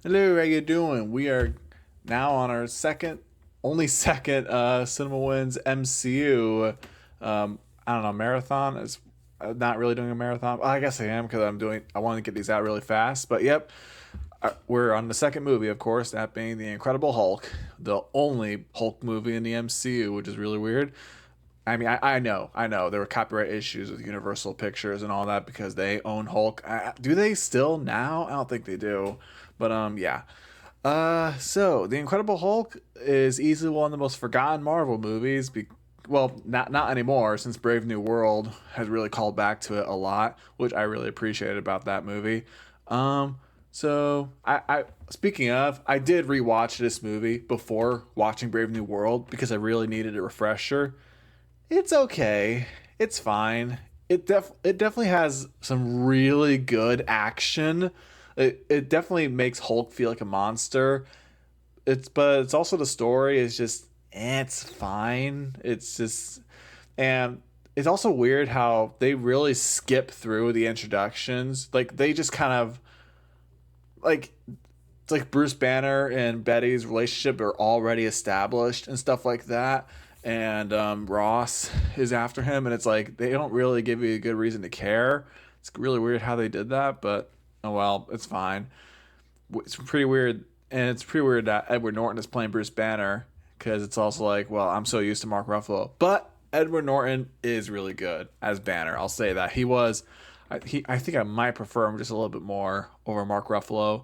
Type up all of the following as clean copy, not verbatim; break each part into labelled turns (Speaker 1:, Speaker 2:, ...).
Speaker 1: Hello, how you doing? We are now on our only second CinemaWins MCU. I don't know, marathon is not really doing a marathon. Well, I guess I am because I want to get these out really fast. But yep, we're on the second movie, of course, that being the Incredible Hulk, the only Hulk movie in the MCU, which is really weird. I mean, I know there were copyright issues with Universal Pictures and all that because they own Hulk. Do they still now? I don't think they do, but yeah. So the Incredible Hulk is easily one of the most forgotten Marvel movies. Well, not anymore since Brave New World has really called back to it a lot, which I really appreciated about that movie. Um, so I speaking of, I did rewatch this movie before watching Brave New World because I really needed a refresher. It's okay. It's fine. It definitely has some really good action. It definitely makes Hulk feel like a monster. But it's also the story is just it's fine. It's just and it's also weird how they really skip through the introductions. Like they just kind of like it's like Bruce Banner and Betty's relationship are already established and stuff like that. And Ross is after him, and it's like they don't really give you a good reason to care. It's really weird how they did that, but oh well, it's fine. It's pretty weird, and it's pretty weird that Edward Norton is playing Bruce Banner because it's also like, well, I'm so used to Mark Ruffalo, but Edward Norton is really good as Banner. I'll say that he was. I think I might prefer him just a little bit more over Mark Ruffalo.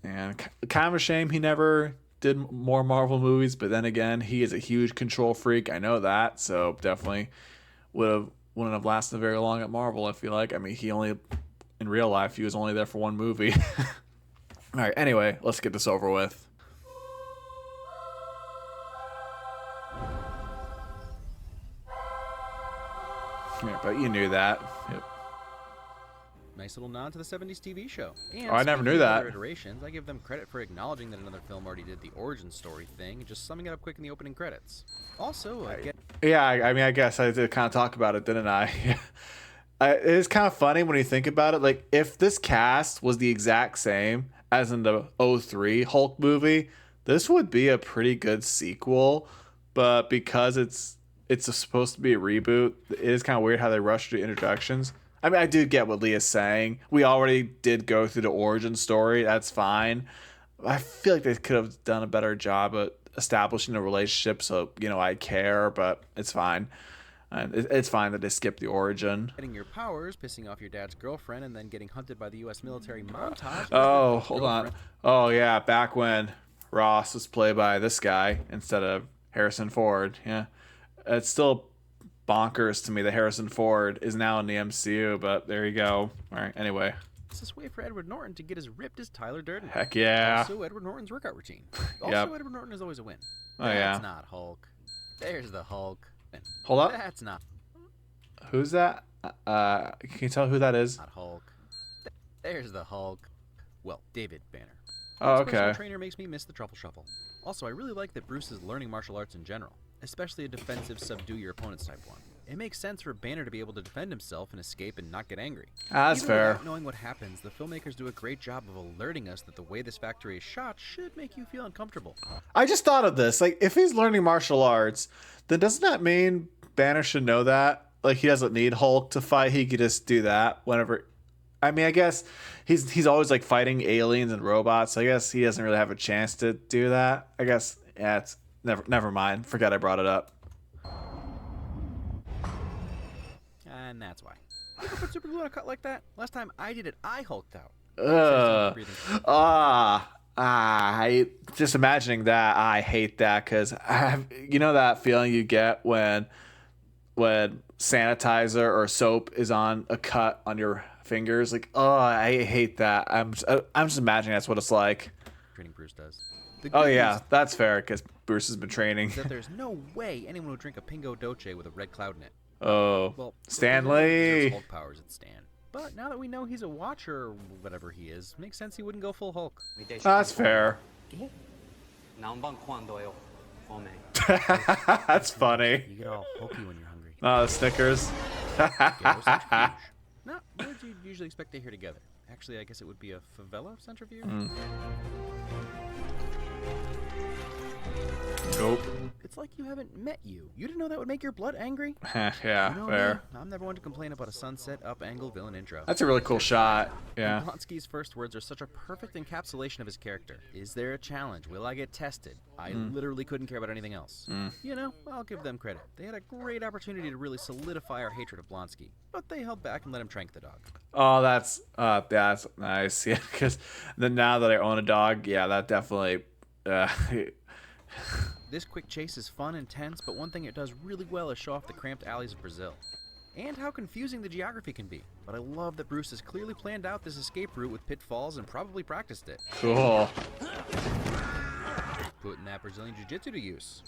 Speaker 1: And kind of a shame he never did more Marvel movies, but then again, he is a huge control freak. I know that, so definitely wouldn't have lasted very long at Marvel. I feel like. I mean, he only in real life he was only there for one movie. All right. Anyway, let's get this over with. Yeah, but you knew that. Yep.
Speaker 2: Nice little nod to the 70s TV show. And
Speaker 1: Oh, I never
Speaker 2: speaking
Speaker 1: knew
Speaker 2: of
Speaker 1: that.
Speaker 2: other iterations, I give them credit for acknowledging that another film already did the origin story thing and just summing it up quick in the opening credits. Also,
Speaker 1: Yeah, I mean, I guess I did kind of talk about it, didn't I? It is kind of funny when you think about it. Like, if this cast was the exact same as in the '03 Hulk movie, this would be a pretty good sequel. But because it's supposed to be a reboot, it is kind of weird how they rushed the introductions. I mean, I do get what Leah's saying. We already did go through the origin story. That's fine. I feel like they could have done a better job at establishing a relationship, so I care, but it's fine. And it's fine that they skipped the origin.
Speaker 2: getting your powers, pissing off your dad's girlfriend, and then getting hunted by the U.S. military montage.
Speaker 1: Oh, hold on. Oh yeah, back when Ross was played by this guy instead of Harrison Ford. Yeah, it's still bonkers to me that Harrison Ford is now in the MCU, but there you go. All right. Anyway,
Speaker 2: This way for Edward Norton to get as ripped as Tyler Durden.
Speaker 1: heck yeah.
Speaker 2: Also, Edward Norton's workout routine. Also,
Speaker 1: Yep.
Speaker 2: Edward Norton is always a win.
Speaker 1: Oh
Speaker 2: That's
Speaker 1: yeah.
Speaker 2: not Hulk. There's the Hulk.
Speaker 1: Hold up.
Speaker 2: That's not
Speaker 1: Who's that? Can you tell who that is?
Speaker 2: Hulk. There's the Hulk. Well, David Banner.
Speaker 1: Oh,
Speaker 2: His personal
Speaker 1: okay.
Speaker 2: trainer makes me miss the truffle shuffle. Also, I really like that Bruce is learning martial arts in general, especially a defensive subdue your opponents type one. It makes sense for Banner to be able to defend himself and escape and not get angry.
Speaker 1: That's
Speaker 2: Even
Speaker 1: fair.
Speaker 2: without knowing what happens, the filmmakers do a great job of alerting us that the way this factory is shot should make you feel uncomfortable.
Speaker 1: I just thought of this. Like, if he's learning martial arts, then doesn't that mean Banner should know that? Like, he doesn't need Hulk to fight. He could just do that whenever. I mean, I guess he's always like fighting aliens and robots. So I guess he doesn't really have a chance to do that. I guess yeah. It's never mind. Forget I brought it up.
Speaker 2: And that's why. You ever put super glue on a cut like that? Last time I did it, I hulked out.
Speaker 1: I just imagining that. I hate that because that feeling you get when sanitizer or soap is on a cut on your fingers. Like, oh, I hate that. I'm just imagining that's what it's like.
Speaker 2: Training Bruce does.
Speaker 1: Oh yeah, that's fair because Bruce has been training.
Speaker 2: That there's no way anyone would drink a Pingo Doce with a red cloud in it.
Speaker 1: Oh,
Speaker 2: Well,
Speaker 1: Stanley.
Speaker 2: Hulk powers at Stan. But now that we know he's a watcher or whatever he is, makes sense he wouldn't go full Hulk.
Speaker 1: That's fair. That's funny.
Speaker 2: You get all hokey when you're hungry.
Speaker 1: Oh, the Snickers.
Speaker 2: Gyros and huge. Not words you'd usually expect to hear together. Actually, I guess it would be a favela centrifuge?
Speaker 1: Nope.
Speaker 2: It's like you haven't met you. You didn't know that would make your blood angry?
Speaker 1: Yeah,
Speaker 2: You know
Speaker 1: fair.
Speaker 2: me, I'm never one to complain about a sunset up-angle villain intro.
Speaker 1: That's a really cool shot. Yeah.
Speaker 2: And Blonsky's first words are such a perfect encapsulation of his character. Is there a challenge? Will I get tested? I literally couldn't care about anything else. You know, I'll give them credit. They had a great opportunity to really solidify our hatred of Blonsky, but they held back and let him trank the dog.
Speaker 1: Oh, that's nice. Yeah, because then now that I own a dog, yeah, that definitely.
Speaker 2: This quick chase is fun and tense, but one thing it does really well is show off the cramped alleys of Brazil. And how confusing the geography can be. But I love that Bruce has clearly planned out this escape route with pitfalls and probably practiced it.
Speaker 1: Cool.
Speaker 2: Putting that Brazilian Jiu-Jitsu to use.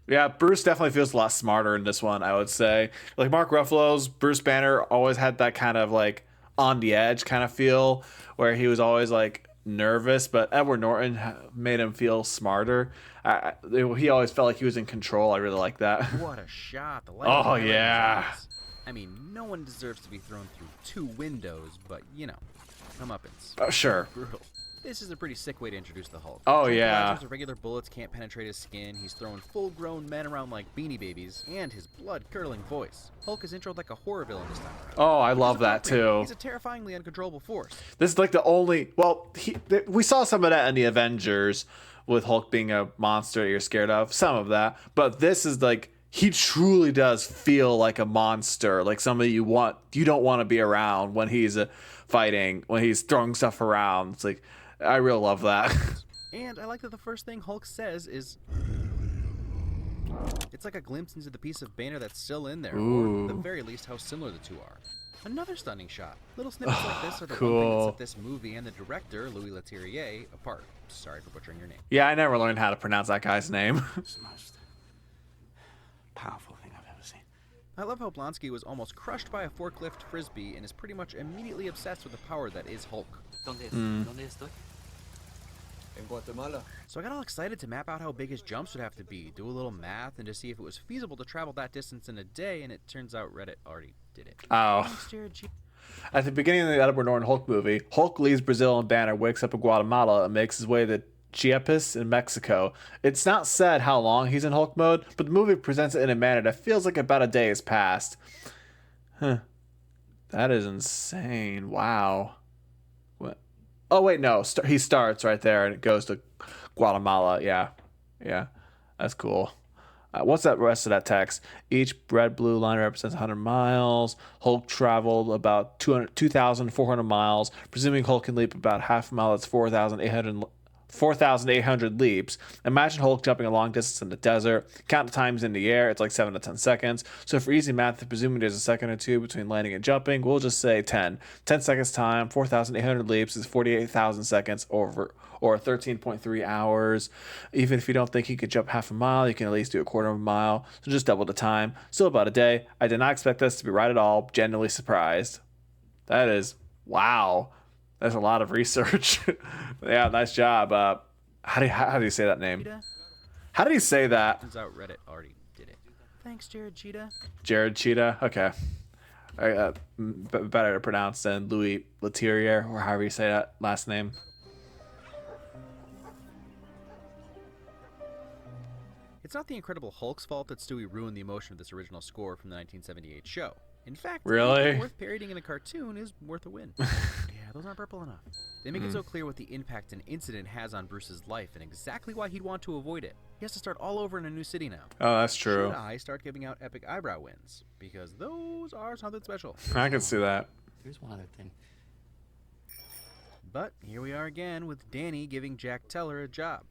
Speaker 1: Yeah, Bruce definitely feels a lot smarter in this one, I would say. Like Mark Ruffalo's Bruce Banner always had that kind of like on the edge kind of feel where he was always like nervous, but Edward Norton made him feel smarter. He always felt like he was in control. I really like that.
Speaker 2: What a shot. The light
Speaker 1: Oh, yeah.
Speaker 2: I mean, no one deserves to be thrown through 2 windows, but, you know, comeuppance.
Speaker 1: Oh, sure.
Speaker 2: Brutal. This is a pretty sick way to introduce the Hulk.
Speaker 1: Oh, yeah.
Speaker 2: Tranquilizers or regular bullets can't penetrate his skin. He's throwing full-grown men around like Beanie Babies, and his blood-curdling voice. Hulk is introed like a horror villain this time around.
Speaker 1: Oh, I love that too.
Speaker 2: He's a terrifyingly uncontrollable force.
Speaker 1: This is like the only. Well, we saw some of that in the Avengers with Hulk being a monster that you're scared of. Some of that, but this is like he truly does feel like a monster, like somebody you don't want to be around when he's fighting, when he's throwing stuff around. It's like I really love that.
Speaker 2: And I like that the first thing Hulk says is. It's like a glimpse into the piece of Banner that's still in there, or at the very least how similar the two are. Another stunning shot. Little snippets like this are the one thing that set this movie and the director, Louis Leterrier, apart. Sorry for butchering your name.
Speaker 1: Yeah, I never learned how to pronounce that guy's name.
Speaker 3: It's the most powerful thing I've ever seen.
Speaker 2: I love how Blonsky was almost crushed by a forklift frisbee and is pretty much immediately obsessed with the power that is Hulk.
Speaker 3: ¿Dónde estoy?
Speaker 4: En Guatemala.
Speaker 2: So I got all excited to map out how big his jumps would have to be, do a little math, and to see if it was feasible to travel that distance in a day, and it turns out Reddit already did it.
Speaker 1: Oh.
Speaker 2: Thanks, Jared G.
Speaker 1: At the beginning of the Edward Norton Hulk movie, Hulk leaves Brazil and Banner wakes up in Guatemala and makes his way to Chiapas in Mexico. It's not said how long he's in Hulk mode, but the movie presents it in a manner that feels like about a day has passed. Huh. That is insane. Wow. What? Oh, wait, no. He starts right there and it goes to Guatemala. Yeah. Yeah. That's cool. What's that rest of that text? Each red blue line represents 100 miles. Hulk traveled about 2,400 miles. Presuming Hulk can leap about half a mile, that's 4,800 leaps. Imagine Hulk jumping a long distance in the desert. Count the times in the air, it's like 7 to 10 seconds. So for easy math, presuming there's a second or two between landing and jumping, we'll just say 10. 10 seconds time, 4,800 leaps is 48,000 seconds or 13.3 hours. Even if you don't think he could jump half a mile, you can at least do a quarter of a mile. So just double the time. Still about a day. I did not expect this to be right at all. Genuinely surprised. That is, wow. That's a lot of research. Yeah, nice job. How do you say that name?
Speaker 2: Cheetah?
Speaker 1: How did he say that?
Speaker 2: Turns out Reddit already did it. Thanks, Jared Cheetah.
Speaker 1: Jared Cheetah? Okay. Better to pronounce than Louis Leterrier, or however you say that last name.
Speaker 2: It's not the Incredible Hulk's fault that Stewie ruined the emotion of this original score from the 1978 show. In fact,
Speaker 1: Really?
Speaker 2: anything worth parodying in a cartoon is worth a win. Yeah, those aren't purple enough. They make it so clear what the impact an incident has on Bruce's life and exactly why he'd want to avoid it. He has to start all over in a new city now.
Speaker 1: Oh, that's true.
Speaker 2: Should I start giving out epic eyebrow wins? Because those are something special.
Speaker 1: I can see that.
Speaker 3: Here's one other thing.
Speaker 2: But here we are again with Danny giving Jack Teller a job.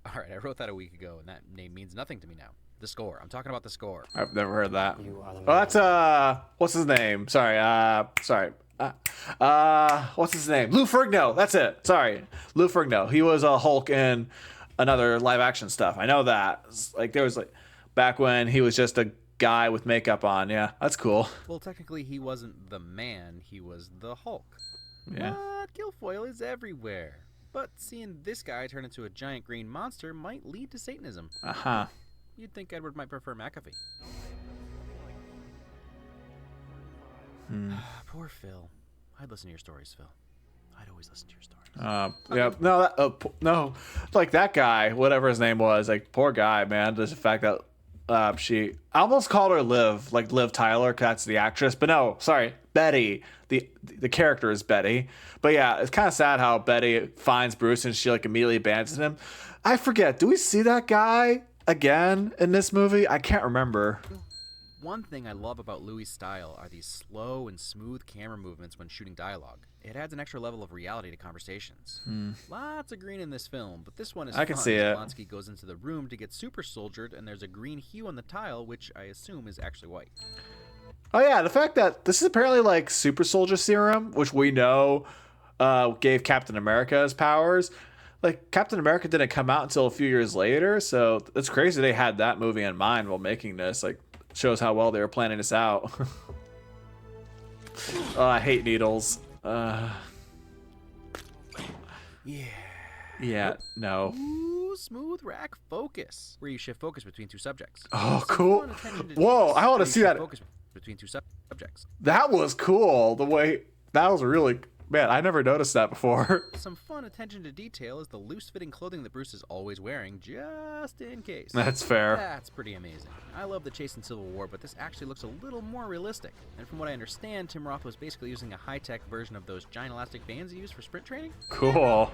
Speaker 2: Alright, I wrote that a week ago, and that name means nothing to me now. The score. I'm talking about the score.
Speaker 1: I've never heard that.
Speaker 3: You are the
Speaker 1: Oh, that's what's his name? Sorry, what's his name? Lou Ferrigno. That's it. Sorry, Lou Ferrigno. He was a Hulk in another live action stuff. I know that. Like there was like back when he was just a guy with makeup on. Yeah, that's cool.
Speaker 2: Well, technically, he wasn't the man. He was the Hulk.
Speaker 1: Yeah.
Speaker 2: But Guilfoyle is everywhere. But seeing this guy turn into a giant green monster might lead to Satanism.
Speaker 1: Uh-huh.
Speaker 2: You'd think Edward might prefer McAfee. Poor Phil. I'd listen to your stories, Phil. I'd always listen to your stories.
Speaker 1: Yeah, no, no, like that guy, whatever his name was, like poor guy, man. Just the fact that I almost called her Liv, like Liv Tyler, 'cause that's the actress, but no, sorry, Betty. The character is Betty, but yeah, it's kind of sad how Betty finds Bruce and she like immediately abandons him. I forget. Do we see that guy again in this movie? I can't remember.
Speaker 2: One thing I love about Louis' style are these slow and smooth camera movements when shooting dialogue. It adds an extra level of reality to conversations. Lots of green in this film, but this one is
Speaker 1: I can
Speaker 2: fun
Speaker 1: see
Speaker 2: as
Speaker 1: it.
Speaker 2: Blonsky goes into the room to get super soldiered, and there's a green hue on the tile, which I assume is actually white.
Speaker 1: Oh yeah, the fact that this is apparently like super soldier serum, which we know gave Captain America his powers. Like Captain America didn't come out until a few years later, so it's crazy they had that movie in mind while making this. Like, shows how well they were planning this out. Oh, I hate needles. Yeah, no.
Speaker 2: Ooh, smooth rack focus, where you shift focus between two subjects.
Speaker 1: Oh,
Speaker 2: Some
Speaker 1: cool.
Speaker 2: fun attention to
Speaker 1: Whoa,
Speaker 2: detail
Speaker 1: I want
Speaker 2: where
Speaker 1: to
Speaker 2: you
Speaker 1: see
Speaker 2: shift
Speaker 1: that.
Speaker 2: Focus between two subjects.
Speaker 1: That was cool. The way that was really, man, I never noticed that before.
Speaker 2: Some fun attention to detail is the loose-fitting clothing that Bruce is always wearing, just in case.
Speaker 1: That's fair.
Speaker 2: That's pretty amazing. I love the chase in Civil War, but this actually looks a little more realistic. And from what I understand, Tim Roth was basically using a high-tech version of those giant elastic bands he used for sprint training.
Speaker 1: Cool.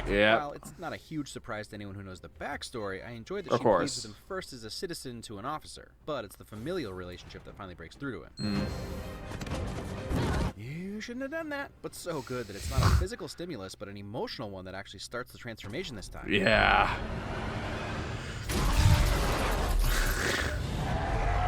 Speaker 1: Yeah.
Speaker 2: While it's not a huge surprise to anyone who knows the backstory, I enjoyed that
Speaker 1: Of
Speaker 2: she
Speaker 1: course.
Speaker 2: plays with him first as a citizen to an officer, but it's the familial relationship that finally breaks through to him. You shouldn't have done that, but so good that it's not a physical stimulus, but an emotional one that actually starts the transformation this time.
Speaker 1: Yeah.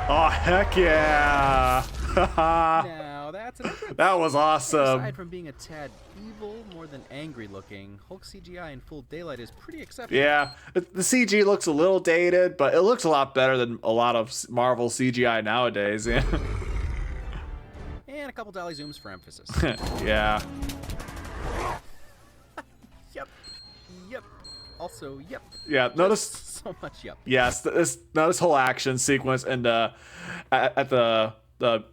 Speaker 1: Oh, heck yeah.
Speaker 2: Now, that's an entrance.
Speaker 1: That was awesome.
Speaker 2: Aside from being a tad evil more than angry looking, Hulk CGI in full daylight is pretty exceptional.
Speaker 1: Yeah, the CG looks a little dated, but it looks a lot better than a lot of Marvel CGI nowadays. Yeah.
Speaker 2: And a couple dolly zooms for emphasis.
Speaker 1: Yeah.
Speaker 2: Yep. Also, yep.
Speaker 1: Yeah. Notice.
Speaker 2: So much yep.
Speaker 1: Yes. This whole action sequence and at the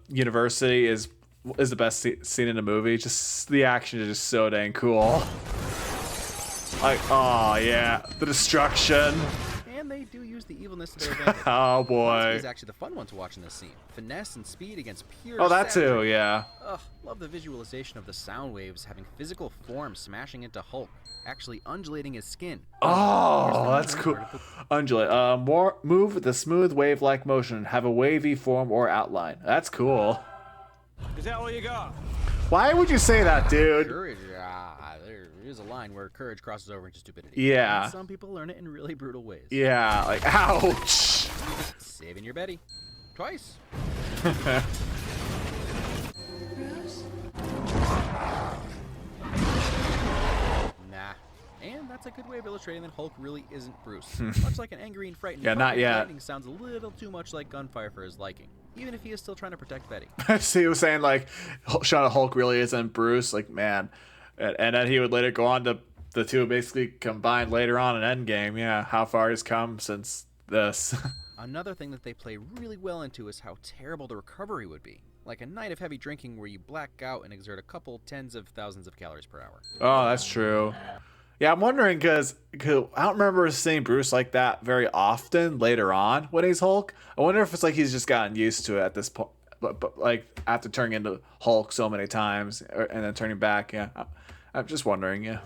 Speaker 1: university is the best scene in the movie. Just the action is just so dang cool. Like, oh yeah, the destruction.
Speaker 2: And they do use the evilness to their advantage.
Speaker 1: Oh boy.
Speaker 2: Is actually the fun one to watch in this scene. Finesse and speed against pure
Speaker 1: Oh, that too.
Speaker 2: savagery.
Speaker 1: Yeah.
Speaker 2: Ugh, love the visualization of the sound waves having physical form smashing into Hulk, actually undulating his skin.
Speaker 1: Oh, that's cool. Undulate. Move with a smooth wave-like motion. Have a wavy form or outline. That's cool.
Speaker 3: Is that all you got?
Speaker 1: Why would you say that, dude?
Speaker 2: Courage, there is a line where courage crosses over into stupidity.
Speaker 1: Yeah.
Speaker 2: And some people learn it in really brutal ways.
Speaker 1: Yeah, like, ouch.
Speaker 2: Saving your Betty. Twice. Nah. And that's a good way of illustrating that Hulk really isn't Bruce. Much like an angry and frightened
Speaker 1: Yeah,
Speaker 2: Hulk,
Speaker 1: not yet.
Speaker 2: lightning sounds a little too much like gunfire for his liking, even if he is still trying to protect Betty.
Speaker 1: See, he was saying, like, Shaun of Hulk really isn't Bruce. Like, man. And then he would later go on to the two basically combined later on in Endgame. Yeah, how far he's come since this.
Speaker 2: Another thing that they play really well into is how terrible the recovery would be. Like a night of heavy drinking where you black out and exert a couple tens of thousands of calories per hour.
Speaker 1: Oh, that's true. Yeah, I'm wondering because I don't remember seeing Bruce like that very often later on when he's Hulk. I wonder if it's like he's just gotten used to it at this point, but like after turning into Hulk so many times and then turning back. Yeah, I'm just wondering. Yeah.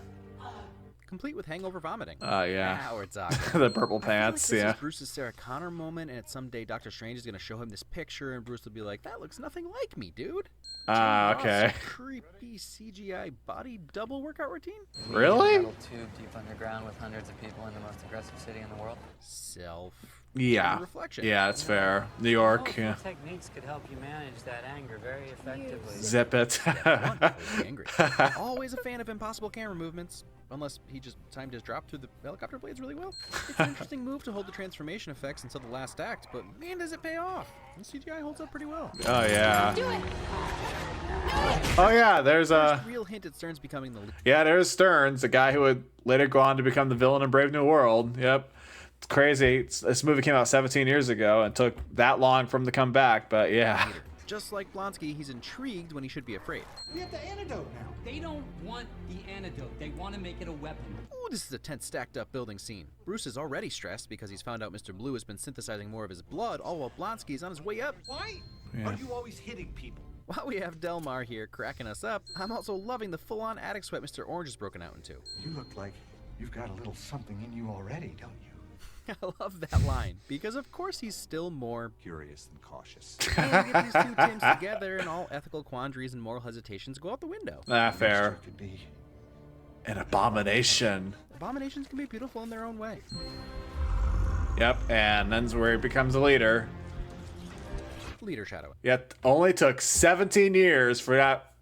Speaker 2: Complete with hangover vomiting.
Speaker 1: Yeah.
Speaker 2: Now we're talking.
Speaker 1: The purple
Speaker 2: I feel
Speaker 1: pants.
Speaker 2: like this
Speaker 1: Yeah.
Speaker 2: is Bruce's Sarah Connor moment, and someday Doctor Strange is going to show him this picture, and Bruce will be like, "That looks nothing like me, dude."
Speaker 1: Okay.
Speaker 2: Ross's creepy CGI body double workout routine.
Speaker 1: Really?
Speaker 5: Metal tube deep underground with hundreds of people in the most aggressive city in the world.
Speaker 2: Self.
Speaker 1: Yeah.
Speaker 2: Reflection.
Speaker 1: Yeah, that's fair. New York. Yeah.
Speaker 5: Techniques could help you manage that anger very effectively.
Speaker 1: Zip it.
Speaker 2: Wonderfully angry. Always a fan of impossible camera movements, unless he just timed his drop through the helicopter blades really well. It's an interesting move to hold the transformation effects until the last act, but man, does it pay off. The CGI holds up pretty well.
Speaker 1: Oh yeah. Oh yeah. There's a.
Speaker 2: First real hint at Stern's becoming the lead.
Speaker 1: Yeah, there's Stearns, the guy who would later go on to become the villain in Brave New World. Yep. It's crazy. This movie came out 17 years ago and took that long for him to come back, but yeah.
Speaker 2: just like Blonsky, he's intrigued when he should be afraid.
Speaker 6: We have the antidote now. They don't want the antidote. They want to make it a weapon.
Speaker 2: Ooh, this is a tense, stacked up building scene. Bruce is already stressed because he's found out Mr. Blue has been synthesizing more of his blood, all while Blonsky is on his way up.
Speaker 6: Why are you always hitting people?
Speaker 2: While we have Delmar here cracking us up, I'm also loving the full-on attic sweat Mr. Orange has broken out into.
Speaker 7: You look like you've got a little something in you already, don't you?
Speaker 2: I love that line, because of course he's still more
Speaker 3: Curious and cautious.
Speaker 2: and get these two Tims together and all ethical quandaries and moral hesitations go out the window.
Speaker 1: Fair.
Speaker 7: Could be.
Speaker 1: An abomination.
Speaker 2: Abominations can be beautiful in their own way.
Speaker 1: Yep, and then's where he becomes a leader.
Speaker 2: Leader Shadow.
Speaker 1: Yet only took 17 years for that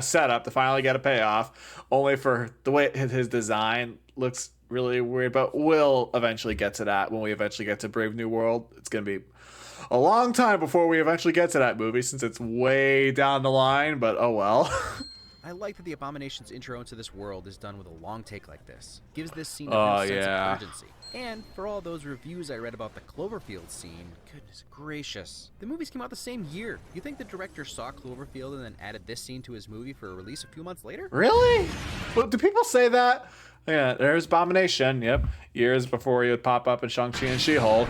Speaker 1: setup to finally get a payoff, only for the way his design looks really weird, but we'll eventually get to that when we eventually get to Brave New World. It's going to be a long time before we eventually get to that movie since it's way down the line, but oh well.
Speaker 2: I like that the Abomination's intro into this world is done with a long take like this. Gives this scene a real sense of urgency. And for all those reviews I read about the Cloverfield scene, goodness gracious. The movies came out the same year. You think the director saw Cloverfield and then added this scene to his movie for a release a few months later?
Speaker 1: Really? Well, do people say that? Yeah, there's Abomination, yep. Years before he would pop up in Shang-Chi and She-Hulk.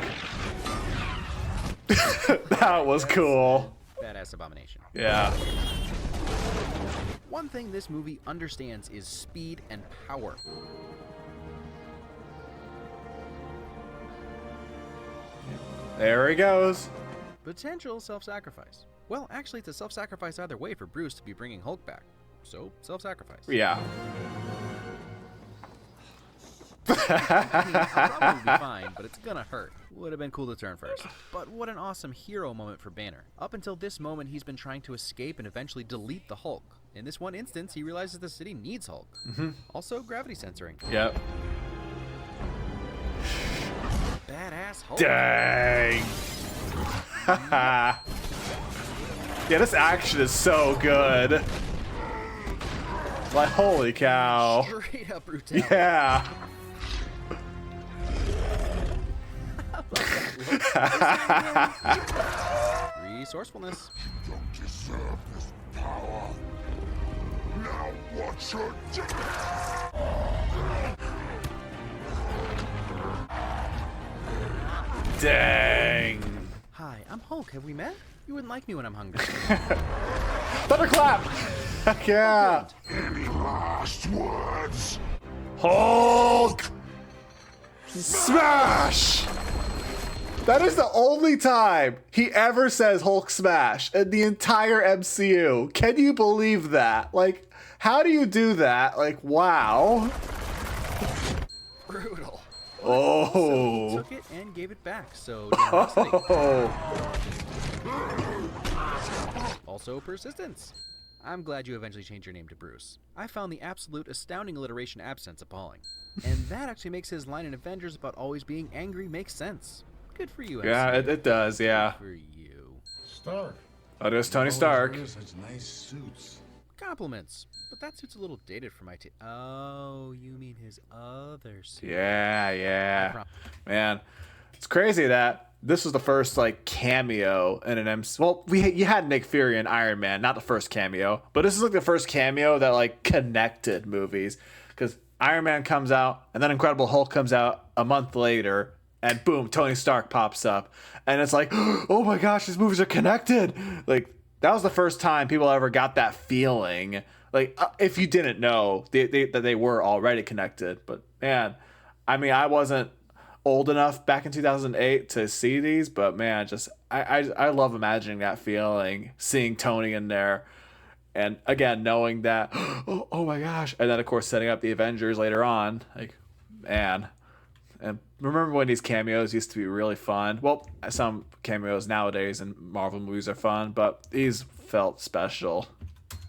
Speaker 1: That was cool.
Speaker 2: Badass Abomination.
Speaker 1: Yeah.
Speaker 2: One thing this movie understands is speed and power.
Speaker 1: There he goes.
Speaker 2: Potential self-sacrifice. Well, actually, it's a self-sacrifice either way for Bruce to be bringing Hulk back. So, self-sacrifice.
Speaker 1: Yeah.
Speaker 2: I mean, I'll probably be fine, but it's gonna hurt. Would have been cool to turn first. But what an awesome hero moment for Banner. Up until this moment, he's been trying to escape and eventually delete the Hulk. In this one instance, he realizes the city needs Hulk. Also, gravity censoring.
Speaker 1: Yep.
Speaker 2: Badass Hulk.
Speaker 1: Dang. Yeah, this action is so good. Like, holy cow.
Speaker 2: Straight up brutality.
Speaker 1: Yeah.
Speaker 2: Resourcefulness.
Speaker 7: Don't deserve this power. Now watch your
Speaker 1: Dang.
Speaker 2: Hi, I'm Hulk. Have we met? You wouldn't like me when I'm hungry.
Speaker 1: Thunderclap. Yeah.
Speaker 7: Any last words?
Speaker 1: Hulk. Smash. That is the only time he ever says Hulk smash in the entire MCU. Can you believe that? Like, how do you do that? Like, wow.
Speaker 2: Brutal.
Speaker 1: Oh.
Speaker 2: He took it and gave it back, so generosity. Also persistence. I'm glad you eventually changed your name to Bruce. I found the absolute astounding alliteration absence appalling. And that actually makes his line in Avengers about always being angry make sense. Good for you,
Speaker 1: Yeah,
Speaker 2: MCU.
Speaker 1: it does, yeah.
Speaker 2: Good for you.
Speaker 7: Stark.
Speaker 1: Oh, there's Tony Stark.
Speaker 7: Such nice suits.
Speaker 2: Compliments. But that suit's a little dated for my Oh, you mean his other suit.
Speaker 1: Yeah. Man, it's crazy that this was the first, like, cameo in an MC. Well, you had Nick Fury in Iron Man, not the first cameo. But this is, like, the first cameo that, like, connected movies. Because Iron Man comes out, and then Incredible Hulk comes out a month later. And boom, Tony Stark pops up. And it's like, oh my gosh, these movies are connected. Like, that was the first time people ever got that feeling. Like, if you didn't know that they were already connected. But man, I mean, I wasn't old enough back in 2008 to see these. But man, just I love imagining that feeling, seeing Tony in there. And again, knowing that, oh my gosh. And then, of course, setting up the Avengers later on. Like, man. And remember when these cameos used to be really fun? Well, some cameos nowadays in Marvel movies are fun, but these felt special.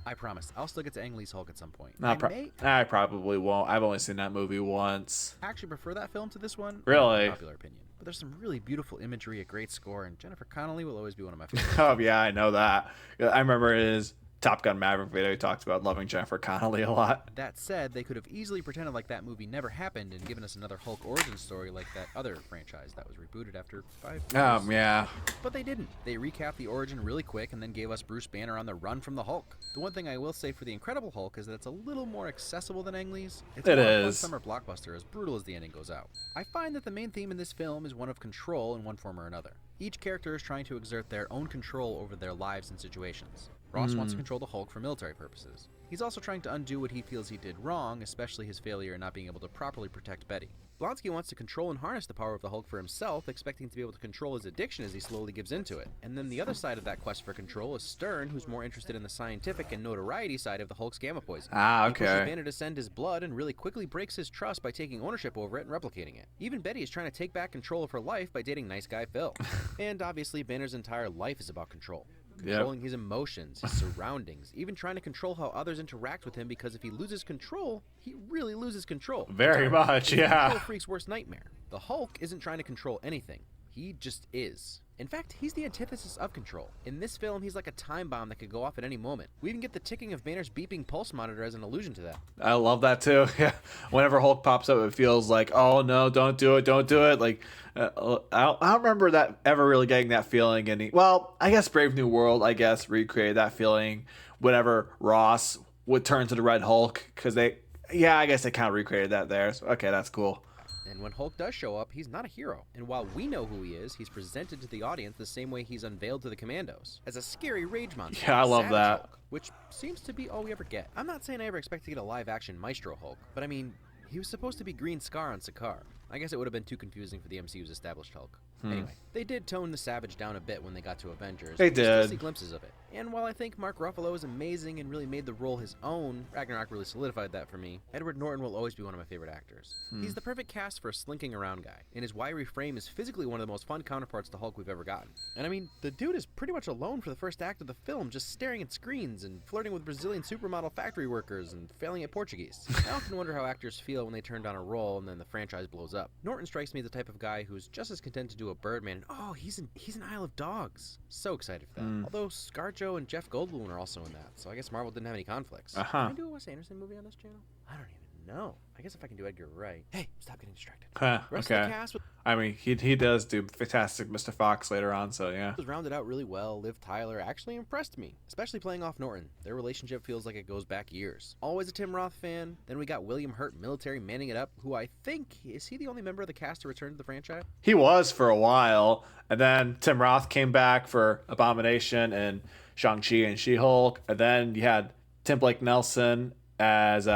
Speaker 2: I promise. I'll still get to Ang Lee's Hulk at some point.
Speaker 1: I probably won't. I've only seen that movie once.
Speaker 2: I actually prefer that film to this one.
Speaker 1: Really?
Speaker 2: Popular opinion. But there's some really beautiful imagery, a great score, and Jennifer Connelly will always be one of my favorites.
Speaker 1: Oh, yeah, I know that. I remember his Top Gun Maverick video, he talks about loving Jennifer Connelly a lot.
Speaker 2: That said, they could have easily pretended like that movie never happened and given us another Hulk origin story like that other franchise that was rebooted after 5 years.
Speaker 1: Yeah.
Speaker 2: But they didn't. They recapped the origin really quick and then gave us Bruce Banner on the run from the Hulk. The one thing I will say for the Incredible Hulk is that it's a little more accessible than Ang Lee's. It's
Speaker 1: It
Speaker 2: more of a
Speaker 1: is.
Speaker 2: summer blockbuster, as brutal as the ending goes out. I find that the main theme in this film is one of control in one form or another. Each character is trying to exert their own control over their lives and situations. Ross wants to control the Hulk for military purposes. He's also trying to undo what he feels he did wrong, especially his failure in not being able to properly protect Betty. Blonsky wants to control and harness the power of the Hulk for himself, expecting to be able to control his addiction as he slowly gives into it. And then the other side of that quest for control is Stern, who's more interested in the scientific and notoriety side of the Hulk's gamma poison.
Speaker 1: Ah,
Speaker 2: He pushes
Speaker 1: okay.
Speaker 2: Banner to send his blood and really quickly breaks his trust by taking ownership over it and replicating it. Even Betty is trying to take back control of her life by dating nice guy Phil. And obviously Banner's entire life is about control. Controlling his emotions, his surroundings, even trying to control how others interact with him, because if he loses control, he really loses control.
Speaker 1: Very much,
Speaker 2: It's the
Speaker 1: yeah.
Speaker 2: control freak's worst nightmare. The Hulk isn't trying to control anything. He just is. In fact, he's the antithesis of control. In this film, he's like a time bomb that could go off at any moment. We even get the ticking of Banner's beeping pulse monitor as an allusion to that.
Speaker 1: I love that too. Yeah. Whenever Hulk pops up, it feels like, oh no, don't do it. Like, I don't remember that ever really getting that feeling. Well, I guess Brave New World, recreated that feeling whenever Ross would turn to the Red Hulk, because I guess they kind of recreated that there. So, okay, that's cool.
Speaker 2: And when Hulk does show up, he's not a hero. And while we know who he is, he's presented to the audience the same way he's unveiled to the Commandos, as a scary rage monster.
Speaker 1: Yeah, I love
Speaker 2: Savage
Speaker 1: that.
Speaker 2: Hulk, which seems to be all we ever get. I'm not saying I ever expect to get a live-action Maestro Hulk, but I mean, he was supposed to be Green Scar on Sakaar. I guess it would have been too confusing for the MCU's established Hulk. Anyway, they did tone the Savage down a bit when they got to Avengers.
Speaker 1: They
Speaker 2: but we still
Speaker 1: did.
Speaker 2: see glimpses of it. And while I think Mark Ruffalo is amazing and really made the role his own, Ragnarok really solidified that for me, Edward Norton will always be one of my favorite actors. He's the perfect cast for a slinking around guy, and his wiry frame is physically one of the most fun counterparts to Hulk we've ever gotten. And I mean, the dude is pretty much alone for the first act of the film, just staring at screens and flirting with Brazilian supermodel factory workers and failing at Portuguese. I often wonder how actors feel when they turn down a role and then the franchise blows up. Norton strikes me as the type of guy who's just as content to do a Birdman, and he's in Isle of Dogs. So excited for that. Although ScarJo and Jeff Goldblum are also in that, so I guess Marvel didn't have any conflicts. Can I do a Wes Anderson movie on this channel? I don't even know. I guess if I can do Edgar Wright. Hey, stop getting distracted. Rest of the cast
Speaker 1: I mean, he does do Fantastic Mr. Fox later on, so yeah.
Speaker 2: was rounded out really well. Liv Tyler actually impressed me, especially playing off Norton. Their relationship feels like it goes back years. Always a Tim Roth fan. Then we got William Hurt, military, manning it up, who I think, is he the only member of the cast to return to the franchise?
Speaker 1: He was for a while, and then Tim Roth came back for Abomination and Shang-Chi and She-Hulk, and then you had Tim Blake Nelson as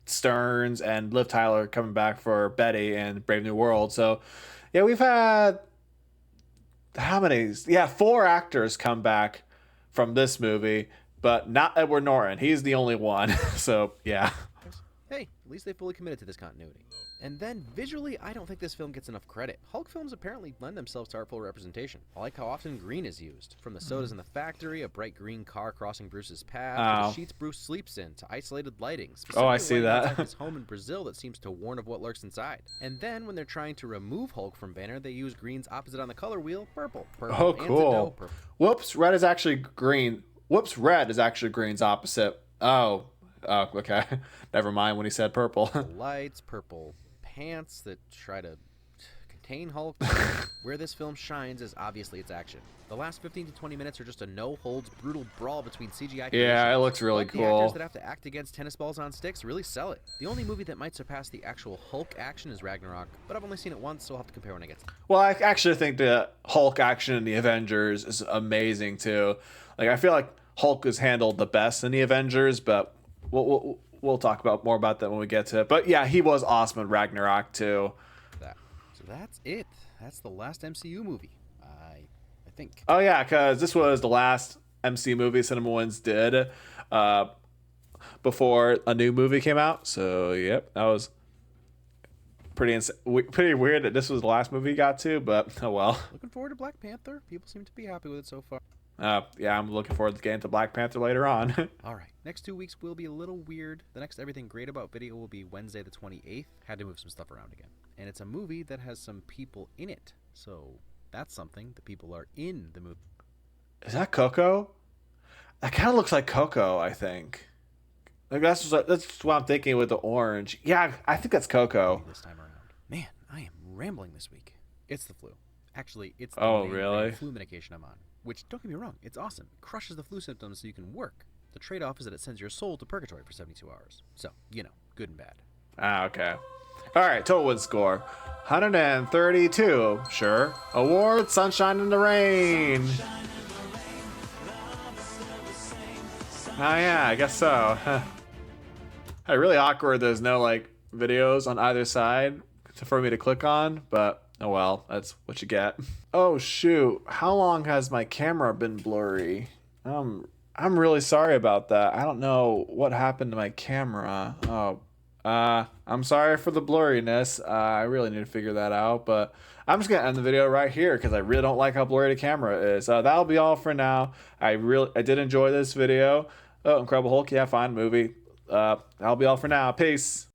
Speaker 1: Stearns and Liv Tyler coming back for Betty and Brave New World. So, yeah, we've had how many? Yeah, 4 actors come back from this movie, but not Edward Norton. He's the only one. So, yeah.
Speaker 2: Hey, at least they fully committed to this continuity. And then, visually, I don't think this film gets enough credit. Hulk films apparently lend themselves to artful representation. I like how often green is used. From the sodas in the factory, a bright green car crossing Bruce's path, to the sheets Bruce sleeps in, to isolated lighting.
Speaker 1: I see that.
Speaker 2: Outside his home in Brazil that seems to warn of what lurks inside. And then, when they're trying to remove Hulk from Banner, they use green's opposite on the color wheel, purple.
Speaker 1: Oh, cool.
Speaker 2: Purple.
Speaker 1: Whoops, red is actually green. Whoops, red is actually green's opposite. Oh, okay. Never mind when he said purple.
Speaker 2: Lights, purple pants that try to contain Hulk. Where this film shines is obviously its action. The last 15 to 20 minutes are just a no-holds brutal brawl between CGI creations.
Speaker 1: Yeah, it looks really
Speaker 2: But the
Speaker 1: cool.
Speaker 2: actors that have to act against tennis balls on sticks really sell it. The only movie that might surpass the actual Hulk action is Ragnarok, but I've only seen it once, so I'll have to compare when I get to it.
Speaker 1: Well, I actually think the Hulk action in the Avengers is amazing too. Like, I feel like Hulk is handled the best in the Avengers, but we'll talk more about that when we get to it. But yeah, he was awesome in Ragnarok too.
Speaker 2: So that's it. That's the last MCU movie. I think.
Speaker 1: Oh yeah, because this was the last MCU movie CinemaWins did before a new movie came out. So yep, that was pretty weird that this was the last movie he got to. But oh well.
Speaker 2: Looking forward to Black Panther. People seem to be happy with it so far.
Speaker 1: Yeah, I'm looking forward to getting to Black Panther later on.
Speaker 2: All right, next 2 weeks will be a little weird. The next Everything Great About video will be Wednesday the 28th. Had to move some stuff around again. And it's a movie that has some people in it. So that's something. The people are in the movie.
Speaker 1: Is that Coco? That kind of looks like Coco, I think. Like that's what I'm thinking with the orange. Yeah, I think that's Coco.
Speaker 2: This time around. Man, I am rambling this week. It's the flu. Actually, it's the
Speaker 1: Oh,
Speaker 2: main
Speaker 1: really?
Speaker 2: brand flu medication I'm on. Which, don't get me wrong, it's awesome. It crushes the flu symptoms so you can work. The trade-off is that it sends your soul to purgatory for 72 hours. So, you know, good and bad.
Speaker 1: Ah, okay. All right, total win score 132. Sure. Award: Sunshine in the Rain. Oh yeah, I guess so. Hey, really awkward. There's no like videos on either side for me to click on, but oh well, that's what you get. Oh shoot, how long has my camera been blurry? I'm really sorry about that. I don't know what happened to my camera. Oh, I'm sorry for the blurriness. I really need to figure that out, but I'm just gonna end the video right here because I really don't like how blurry the camera is. That'll be all for now. I did enjoy this video. Oh, Incredible Hulk, yeah, fine movie. That'll be all for now. Peace.